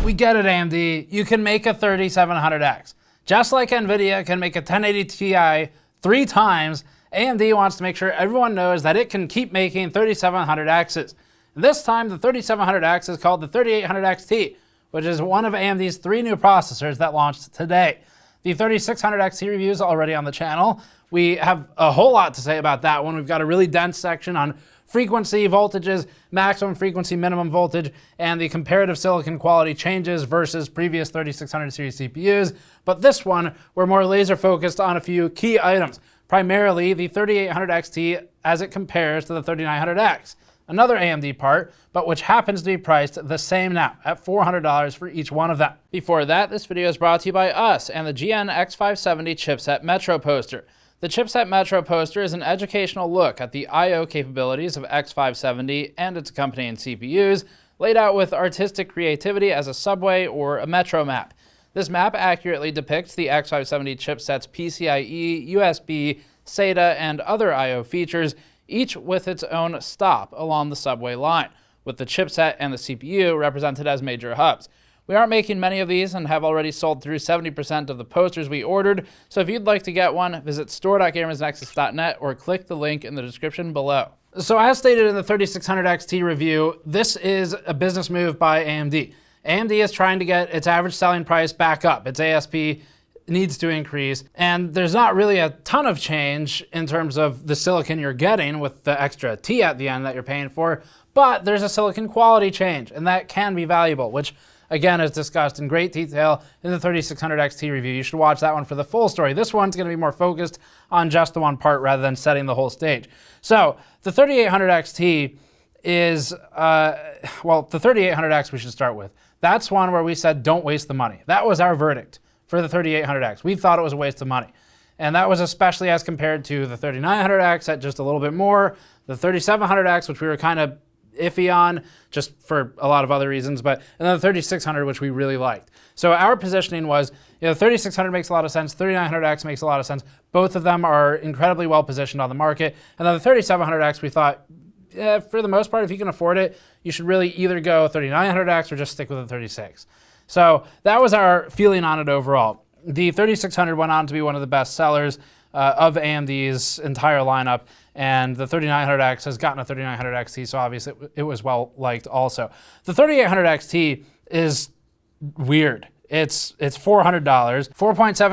We get it, AMD. You can make a 3700X. Just like NVIDIA can make a 1080 Ti 3 times, AMD wants to make sure everyone knows that it can keep making 3700Xs. This time, the 3700X is called the 3800XT, which is one of AMD's 3 new processors that launched today. The 3600XT review is already on the channel. We have a whole lot to say about that one. We've got a really dense section on frequency, voltages, maximum frequency, minimum voltage, and the comparative silicon quality changes versus previous 3600 series CPUs. But this one, we're more laser focused on a few key items, primarily the 3800XT as it compares to the 3900X. Another AMD part, but which happens to be priced the same now, at $400 for each one of them. Before that, this video is brought to you by us and the GN X570 chipset Metro poster. The chipset Metro poster is an educational look at the I/O capabilities of X570 and its accompanying CPUs, laid out with artistic creativity as a subway or a metro map. This map accurately depicts the X570 chipset's PCIe, USB, SATA, and other I/O features, each with its own stop along the subway line, with the chipset and the CPU represented as major hubs. We aren't making many of these and have already sold through 70% of the posters we ordered, so if you'd like to get one, visit store.gamersnexus.net or click the link in the description below. So as stated in the 3600XT review, this is a business move by AMD. AMD is trying to get its average selling price back up. Its ASP needs to increase, and there's not really a ton of change in terms of the silicon you're getting with the extra T at the end that you're paying for, but there's a silicon quality change, and that can be valuable, which again is discussed in great detail in the 3600XT review. You should watch that one for the full story. This one's going to be more focused on just the one part rather than setting the whole stage. So the 3800XT is, well, the 3800X we should start with. That's one where we said don't waste the money. That was our verdict for the 3800X. We thought it was a waste of money. And that was especially as compared to the 3900X at just a little bit more, the 3700X, which we were kind of iffy on just for a lot of other reasons, but and then the 3600, which we really liked. So our positioning was, you know, 3600 makes a lot of sense, 3900X makes a lot of sense. Both of them are incredibly well positioned on the market. And then the 3700X, we thought, for the most part, if you can afford it, you should really either go 3900X or just stick with the 36. So that was our feeling on it overall. The 3600 went on to be one of the best sellers of AMD's entire lineup, and the 3900X has gotten a 3900XT, so obviously it was well liked also. The 3800XT is weird. It's $400, 4.7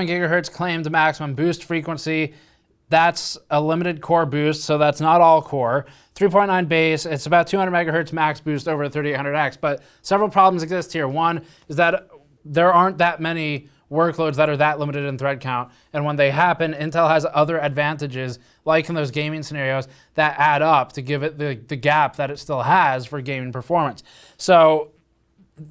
gigahertz claimed maximum boost frequency. That's a limited core boost, so that's not all core. 3.9 base, it's about 200 megahertz max boost over the 3800X, but several problems exist here. One is that there aren't that many workloads that are that limited in thread count, and when they happen, Intel has other advantages, like in those gaming scenarios, that add up to give it the gap that it still has for gaming performance. So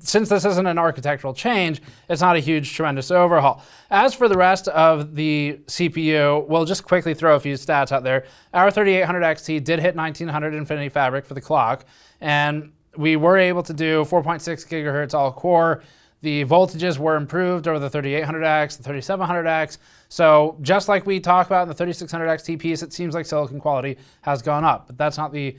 since this isn't an architectural change, it's not a huge, tremendous overhaul. As for the rest of the CPU, we'll just quickly throw a few stats out there. Our 3800XT did hit 1900 Infinity Fabric for the clock, and we were able to do 4.6 gigahertz all-core. The voltages were improved over the 3800X, the 3700X. So just like we talked about in the 3600XT piece, it seems like silicon quality has gone up, but that's not the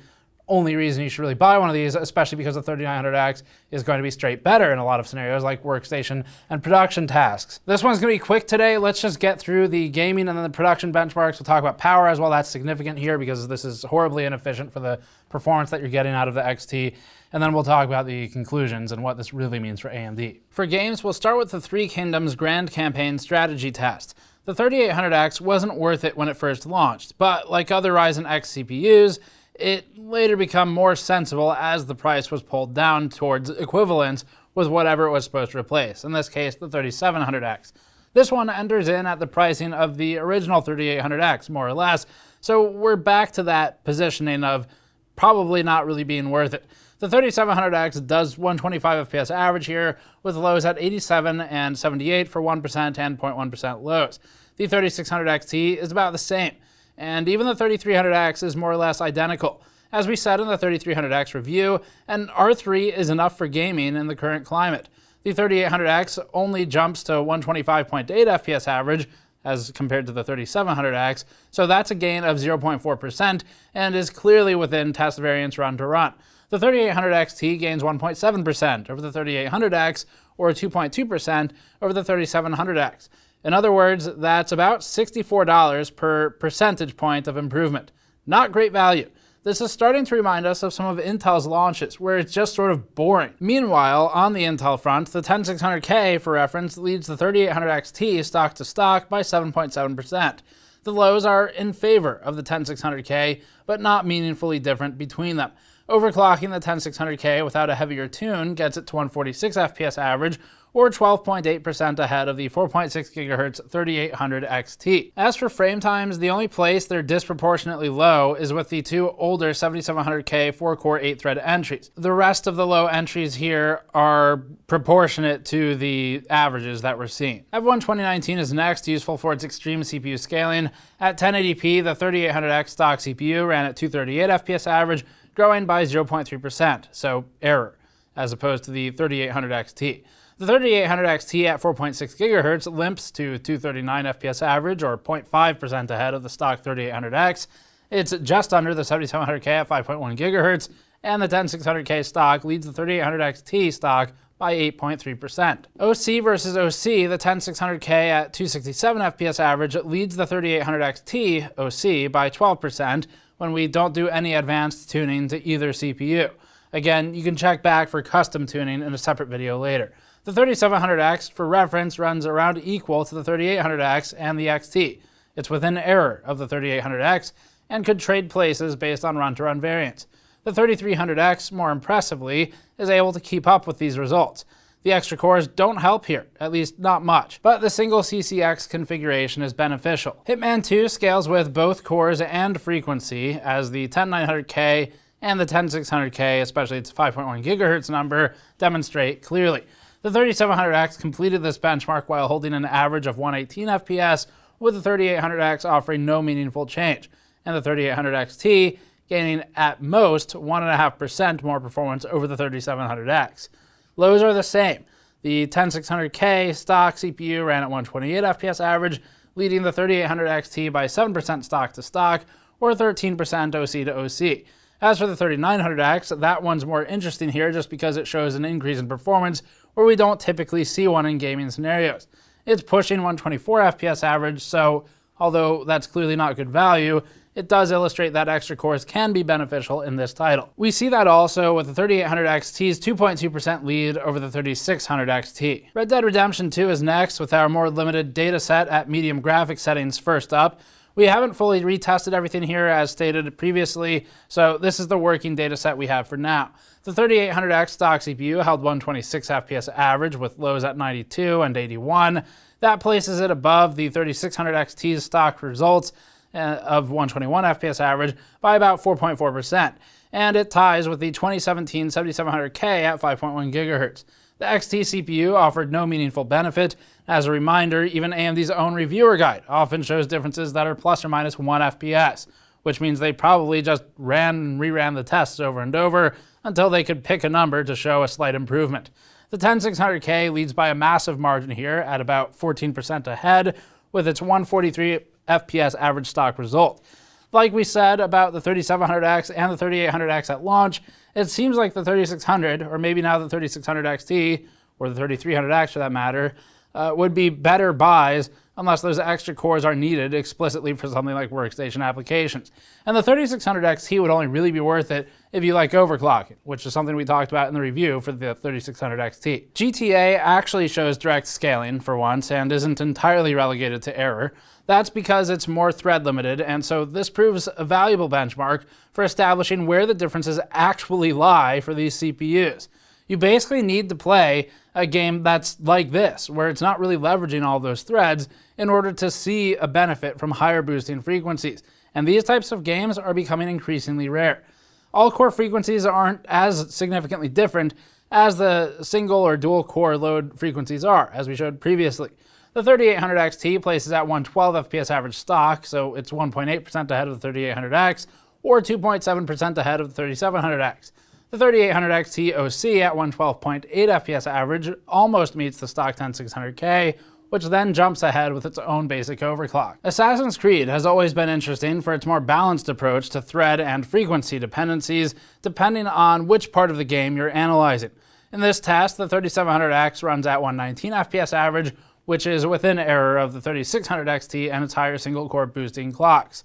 only reason you should really buy one of these, especially because the 3900X is going to be straight better in a lot of scenarios like workstation and production tasks. This one's going to be quick today. Let's just get through the gaming and then the production benchmarks. We'll talk about power as well. That's significant here because this is horribly inefficient for the performance that you're getting out of the XT. And then we'll talk about the conclusions and what this really means for AMD. For games, we'll start with the Three Kingdoms Grand Campaign strategy test. The 3800X wasn't worth it when it first launched, but like other Ryzen X CPUs, it later became more sensible as the price was pulled down towards equivalence with whatever it was supposed to replace, in this case the 3700X. This one enters in at the pricing of the original 3800X, more or less, so we're back to that positioning of probably not really being worth it. The 3700X does 125 FPS average here, with lows at 87 and 78 for 1% and 0.1% lows. The 3600XT is about the same, and even the 3300X is more or less identical. As we said in the 3300X review, an R3 is enough for gaming in the current climate. The 3800X only jumps to 125.8 FPS average as compared to the 3700X, so that's a gain of 0.4% and is clearly within test variance run to run. The 3800 XT gains 1.7% over the 3800X, or 2.2% over the 3700X. In other words, that's about $64 per percentage point of improvement. Not great value. This is starting to remind us of some of Intel's launches, where it's just sort of boring. Meanwhile, on the Intel front, the 10600K, for reference, leads the 3800 XT stock to stock by 7.7%. The lows are in favor of the 10600K, but not meaningfully different between them. Overclocking the 10600K without a heavier tune gets it to 146 FPS average, or 12.8% ahead of the 4.6 GHz 3800 XT. As for frame times, the only place they're disproportionately low is with the two older 7700K 4-core 8-thread entries. The rest of the low entries here are proportionate to the averages that we're seeing. F1 2019 is next, useful for its extreme CPU scaling. At 1080p, the 3800X stock CPU ran at 238 FPS average, growing by 0.3%, so error, as opposed to the 3800 XT. The 3800 XT at 4.6 GHz limps to 239 FPS average, or 0.5% ahead of the stock 3800X. It's just under the 7700K at 5.1 GHz, and the 10600K stock leads the 3800 XT stock by 8.3%. OC versus OC, the 10600K at 267 FPS average leads the 3800 XT OC by 12% when we don't do any advanced tuning to either CPU. Again, you can check back for custom tuning in a separate video later. The 3700X, for reference, runs around equal to the 3800X and the XT. It's within error of the 3800X and could trade places based on run-to-run variance. The 3300X, more impressively, is able to keep up with these results. The extra cores don't help here, at least not much, but the single CCX configuration is beneficial. Hitman 2 scales with both cores and frequency, as the 10900K and the 10600K, especially its 5.1 GHz number, demonstrate clearly. The 3700X completed this benchmark while holding an average of 118 FPS, with the 3800X offering no meaningful change, and the 3800 XT gaining at most 1.5% more performance over the 3700X. Lows are the same. The 10600K stock CPU ran at 128 FPS average, leading the 3800 XT by 7% stock to stock, or 13% OC to OC. As for the 3900X, that one's more interesting here just because it shows an increase in performance where we don't typically see one in gaming scenarios. It's pushing 124 FPS average, so although that's clearly not good value, it does illustrate that extra cores can be beneficial in this title. We see that also with the 3800 XT's 2.2% lead over the 3600 XT. Red Dead Redemption 2 is next, with our more limited data set at medium graphics settings first up. We haven't fully retested everything here as stated previously, so this is the working data set we have for now. The 3800X stock CPU held 126 FPS average with lows at 92 and 81. That places it above the 3600 XT's stock results of 121 FPS average by about 4.4%, and it ties with the 2017 7700K at 5.1 GHz. The XT CPU offered no meaningful benefit. As a reminder, even AMD's own reviewer guide often shows differences that are plus or minus 1 FPS, which means they probably just ran and reran the tests over and over until they could pick a number to show a slight improvement. The 10600K leads by a massive margin here at about 14% ahead with its 143 FPS average stock result. Like we said about the 3700X and the 3800X at launch, it seems like the 3600, or maybe now the 3600 XT, or the 3300X for that matter, would be better buys unless those extra cores are needed explicitly for something like workstation applications. And the 3600 XT would only really be worth it if you like overclocking, which is something we talked about in the review for the 3600 XT. GTA actually shows direct scaling for once and isn't entirely relegated to error. That's because it's more thread limited, and so this proves a valuable benchmark for establishing where the differences actually lie for these CPUs. You basically need to play a game that's like this, where it's not really leveraging all those threads in order to see a benefit from higher boosting frequencies. And these types of games are becoming increasingly rare. All core frequencies aren't as significantly different as the single or dual core load frequencies are, as we showed previously. The 3800 XT places at 112 FPS average stock, so it's 1.8% ahead of the 3800X, or 2.7% ahead of the 3700X. The 3800 XT OC at 112.8 FPS average almost meets the stock 10600K, which then jumps ahead with its own basic overclock. Assassin's Creed has always been interesting for its more balanced approach to thread and frequency dependencies, depending on which part of the game you're analyzing. In this test, the 3700X runs at 119 FPS average, which is within error of the 3600 XT and its higher single-core boosting clocks.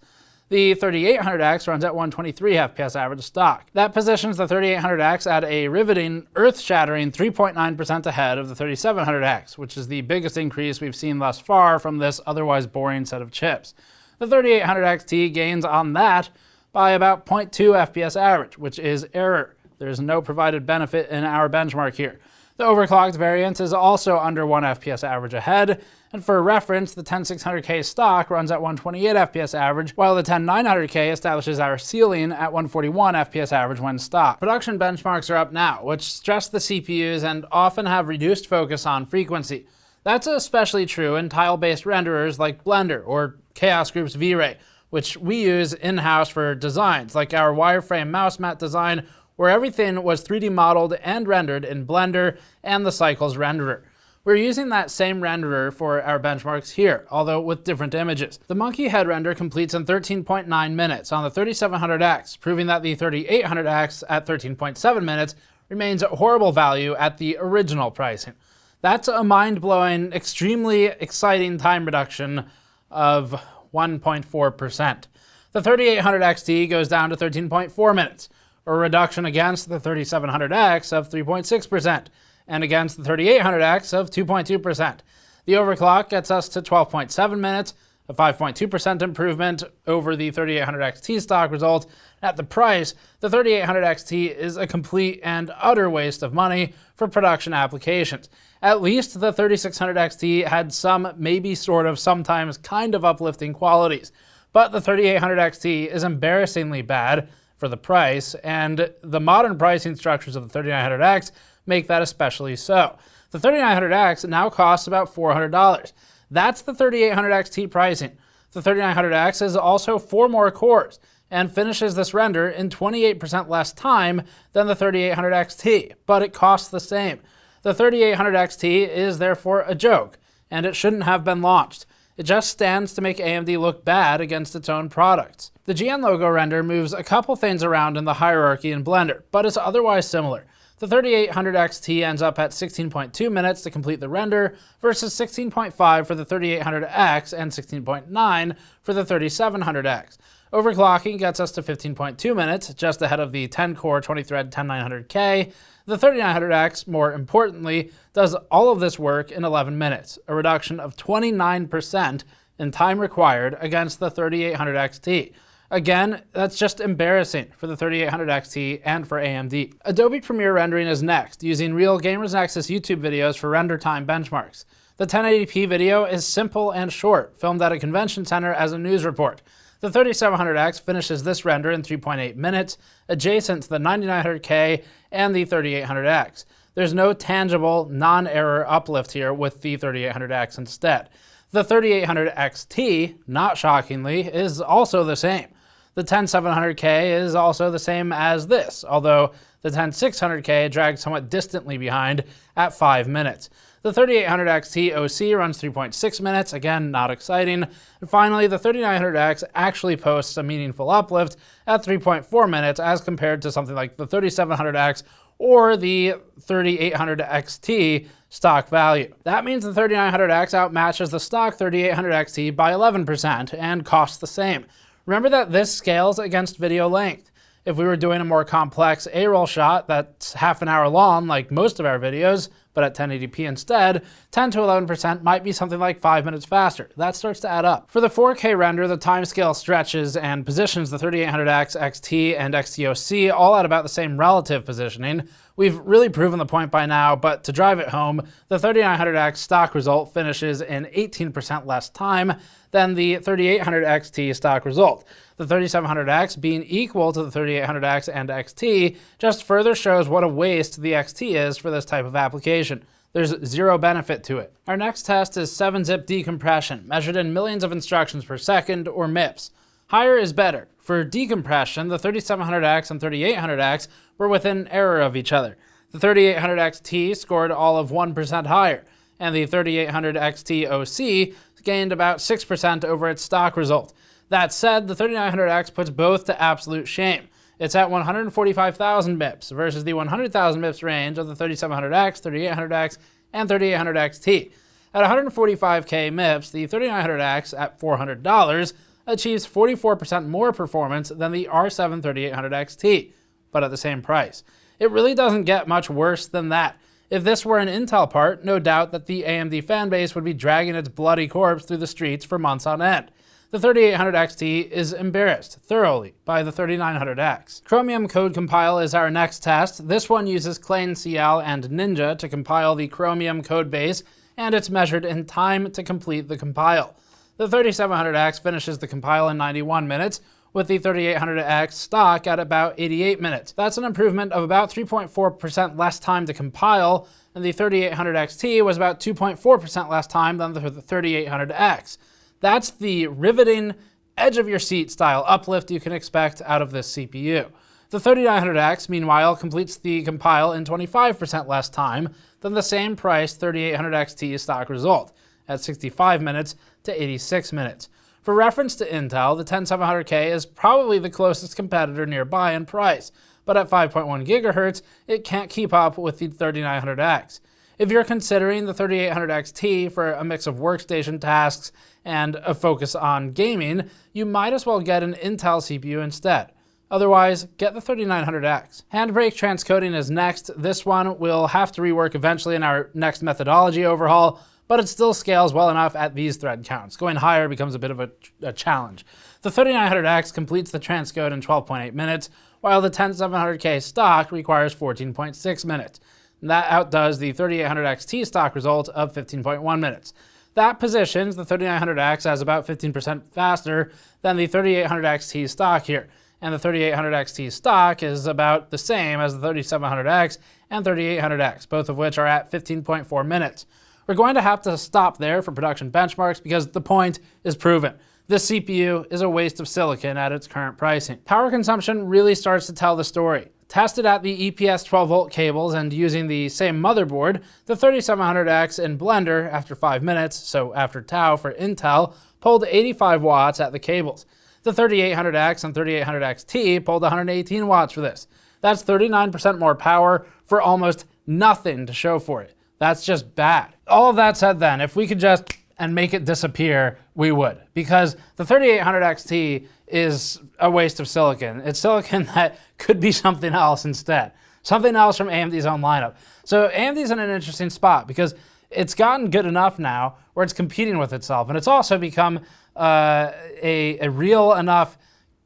The 3800X runs at 123 FPS average stock. That positions the 3800X at a riveting, earth-shattering 3.9% ahead of the 3700X, which is the biggest increase we've seen thus far from this otherwise boring set of chips. The 3800 XT gains on that by about 0.2 FPS average, which is error. There's no provided benefit in our benchmark here. The overclocked variant is also under 1 FPS average ahead, and for reference, the 10600K stock runs at 128 FPS average, while the 10900K establishes our ceiling at 141 FPS average when stock. Production benchmarks are up now, which stress the CPUs and often have reduced focus on frequency. That's especially true in tile-based renderers like Blender or Chaos Group's V-Ray, which we use in-house for designs, like our wireframe mouse mat design, where everything was 3D modeled and rendered in Blender and the Cycles renderer. We're using that same renderer for our benchmarks here, although with different images. The monkey head render completes in 13.9 minutes on the 3700X, proving that the 3800X at 13.7 minutes remains a horrible value at the original pricing. That's a mind-blowing, extremely exciting time reduction of 1.4%. The 3800 XT goes down to 13.4 minutes, a reduction against the 3700X of 3.6%, and against the 3800X of 2.2%. The overclock gets us to 12.7 minutes, a 5.2% improvement over the 3800 XT stock result. At the price, the 3800 XT is a complete and utter waste of money for production applications. At least the 3600 XT had some, maybe sort of, sometimes kind of uplifting qualities. But the 3800 XT is embarrassingly bad for the price, and the modern pricing structures of the 3900X make that especially so. The 3900X now costs about $400. That's the 3800 XT pricing. The 3900X is also 4 more cores and finishes this render in 28% less time than the 3800 XT, but it costs the same. The 3800 XT is therefore a joke, and it shouldn't have been launched. It just stands to make AMD look bad against its own products. The GN logo render moves a couple things around in the hierarchy in Blender, but is otherwise similar. The 3800 XT ends up at 16.2 minutes to complete the render versus 16.5 for the 3800X and 16.9 for the 3700X. Overclocking gets us to 15.2 minutes, just ahead of the 10-core 20-thread 10900K. The 3900X, more importantly, does all of this work in 11 minutes, a reduction of 29% in time required against the 3800 XT. Again, that's just embarrassing for the 3800 XT and for AMD. Adobe Premiere rendering is next, using real Gamers Nexus YouTube videos for render time benchmarks. The 1080p video is simple and short, filmed at a convention center as a news report. The 3700X finishes this render in 3.8 minutes, adjacent to the 9900K and the 3800X. There's no tangible, non-error uplift here with the 3800X instead. The 3800 XT, not shockingly, is also the same. The 10700K is also the same as this, although the 10600K drags somewhat distantly behind at 5 minutes. The 3800 XT OC runs 3.6 minutes, again, not exciting. And finally, the 3900X actually posts a meaningful uplift at 3.4 minutes as compared to something like the 3700X or the 3800 XT stock value. That means the 3900X outmatches the stock 3800 XT by 11% and costs the same. Remember that this scales against video length. If we were doing a more complex A-roll shot that's half an hour long, like most of our videos, but at 1080p instead, 10 to 11% might be something like 5 minutes faster. That starts to add up. For the 4K render, the timescale stretches and positions the 3800X, XT, and XTOC all at about the same relative positioning. We've really proven the point by now, but to drive it home, the 3900X stock result finishes in 18% less time than the 3800 XT stock result. The 3700X being equal to the 3800X and XT just further shows what a waste the XT is for this type of application. There's zero benefit to it. Our next test is 7-zip decompression, measured in millions of instructions per second, or MIPS. Higher is better. For decompression, the 3700X and 3800X were within error of each other. The 3800 XT scored all of 1% higher. and the 3800 XT OC gained about 6% over its stock result. That said, the 3900X puts both to absolute shame. It's at 145,000 MIPS versus the 100,000 MIPS range of the 3700X, 3800X, and 3800 XT. At 145K MIPS, the 3900X at $400 achieves 44% more performance than the R7 3800 XT, but at the same price. It really doesn't get much worse than that. If this were an Intel part, no doubt that the AMD fanbase would be dragging its bloody corpse through the streets for months on end. The 3800 XT is embarrassed thoroughly by the 3900X. Chromium Code Compile is our next test. This one uses ClaneCL and Ninja to compile the Chromium code base, and it's measured in time to complete the compile. The 3700X finishes the compile in 91 minutes, with the 3800X stock at about 88 minutes. That's an improvement of about 3.4% less time to compile, and the 3800 XT was about 2.4% less time than the 3800X. That's the riveting, edge-of-your-seat style uplift you can expect out of this CPU. The 3900X, meanwhile, completes the compile in 25% less time than the same price 3800 XT stock result, at 65 minutes to 86 minutes. For reference to Intel, the 10700K is probably the closest competitor nearby in price, but at 5.1 GHz, it can't keep up with the 3900X. If you're considering the 3800 XT for a mix of workstation tasks and a focus on gaming, you might as well get an Intel CPU instead. Otherwise, get the 3900X. HandBrake transcoding is next. This one we'll have to rework eventually in our next methodology overhaul, but it still scales well enough at these thread counts. Going higher becomes a bit of a challenge. The 3900X completes the transcode in 12.8 minutes, while the 10700K stock requires 14.6 minutes. And that outdoes the 3800 XT stock result of 15.1 minutes. That positions the 3900X as about 15% faster than the 3800 XT stock here. And the 3800 XT stock is about the same as the 3700X and 3800X, both of which are at 15.4 minutes. We're going to have to stop there for production benchmarks because the point is proven. This CPU is a waste of silicon at its current pricing. Power consumption really starts to tell the story. Tested at the EPS 12-volt cables and using the same motherboard, the 3700X in Blender after 5 minutes, so after tau for Intel, pulled 85 watts at the cables. The 3800X and 3800 XT pulled 118 watts for this. That's 39% more power for almost nothing to show for it. That's just bad. All of that said then, if we could just and make it disappear, we would. Because the 3800 XT is a waste of silicon. It's silicon that could be something else instead. Something else from AMD's own lineup. So AMD's in an interesting spot because it's gotten good enough now where it's competing with itself. And it's also become a real enough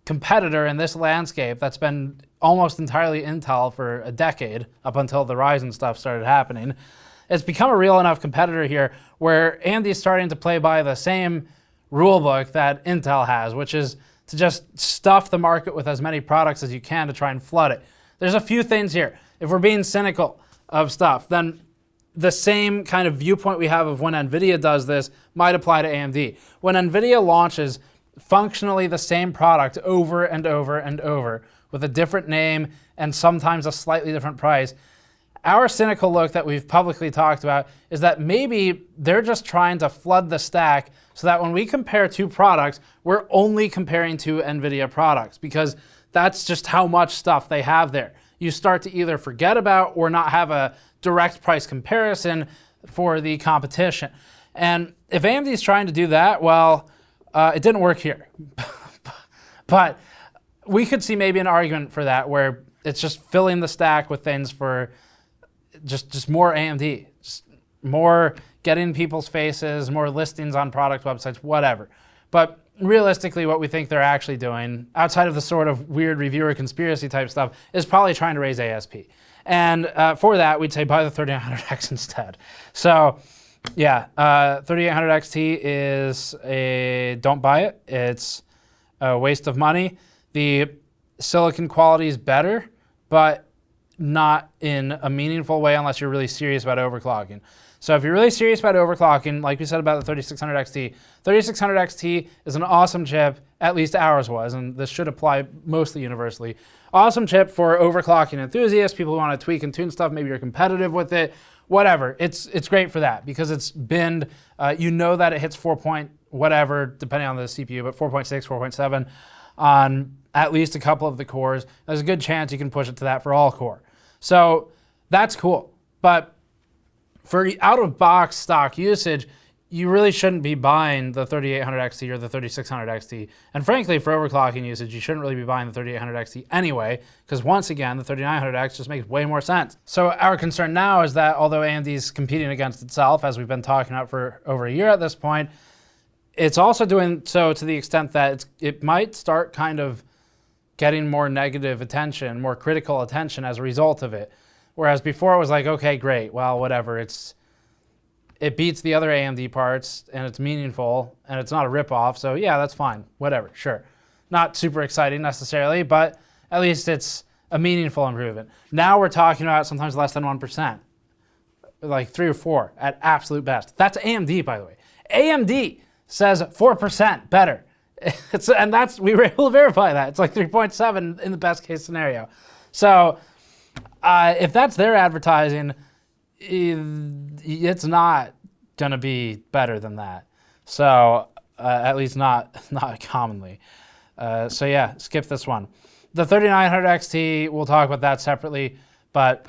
competitor in this landscape that's been almost entirely Intel for a decade, up until the Ryzen stuff started happening. It's become a real enough competitor here where AMD's starting to play by the same rulebook that Intel has, which is to just stuff the market with as many products as you can to try and flood it. There's a few things here. If we're being cynical of stuff, then the same kind of viewpoint we have of when NVIDIA does this might apply to AMD. When NVIDIA launches functionally the same product over and over and over with a different name and sometimes a slightly different price, our cynical look that we've publicly talked about is that maybe they're just trying to flood the stack so that when we compare two products, we're only comparing two NVIDIA products because that's just how much stuff they have there. You start to either forget about or not have a direct price comparison for the competition. And if AMD is trying to do that, well, it didn't work here. But we could see maybe an argument for that where it's just filling the stack with things for just more AMD, just more getting in people's faces, more listings on product websites, whatever. But realistically, what we think they're actually doing, outside of the sort of weird reviewer conspiracy type stuff, is probably trying to raise ASP. And for that, we'd say buy the 3800X instead. So yeah, 3800 XT is don't buy it. It's a waste of money. The silicon quality is better, but not in a meaningful way unless you're really serious about overclocking. So if you're really serious about overclocking, like we said about the 3600 XT, 3600 XT is an awesome chip, at least ours was, and this should apply mostly universally. Awesome chip for overclocking enthusiasts, people who want to tweak and tune stuff, maybe you're competitive with it, whatever. It's great for that because it's binned. You know that it hits 4 point whatever, depending on the CPU, but 4.6, 4.7 on at least a couple of the cores. There's a good chance you can push it to that for all core. So that's cool. But for out-of-box stock usage, you really shouldn't be buying the 3800 XT or the 3600 XT. And frankly, for overclocking usage, you shouldn't really be buying the 3800 XT anyway, because once again, the 3900X just makes way more sense. So our concern now is that although AMD is competing against itself, as we've been talking about for over a year at this point, it's also doing so to the extent that it might start kind of getting more negative attention, more critical attention as a result of it. Whereas before it was like, okay, great, well, whatever, it beats the other AMD parts, and it's meaningful, and it's not a ripoff, so yeah, that's fine, whatever, sure. Not super exciting necessarily, but at least it's a meaningful improvement. Now we're talking about sometimes less than 1%, like 3 or 4 at absolute best. That's AMD, by the way. AMD says 4% better. And we were able to verify that. It's like 3.7 in the best case scenario. So if that's their advertising, it's not going to be better than that. So at least not commonly. So yeah, skip this one. The 3900 XT, we'll talk about that separately, but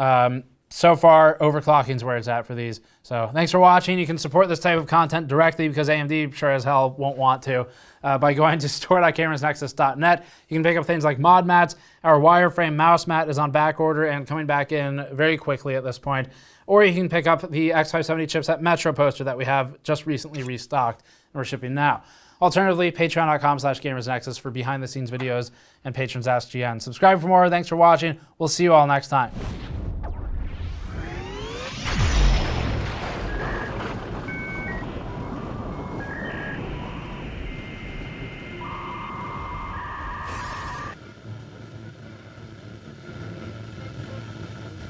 so far overclocking is where it's at for these. So thanks for watching. You can support this type of content directly because AMD sure as hell won't want to by going to store.camerasnexus.net. You can pick up things like mod mats. Our wireframe mouse mat is on back order and coming back in very quickly at this point. Or you can pick up the X570 chipset Metro poster that we have just recently restocked and we're shipping now. Alternatively, patreon.com/gamersnexus for behind the scenes videos and patrons Ask GN. Subscribe for more. Thanks for watching. We'll see you all next time.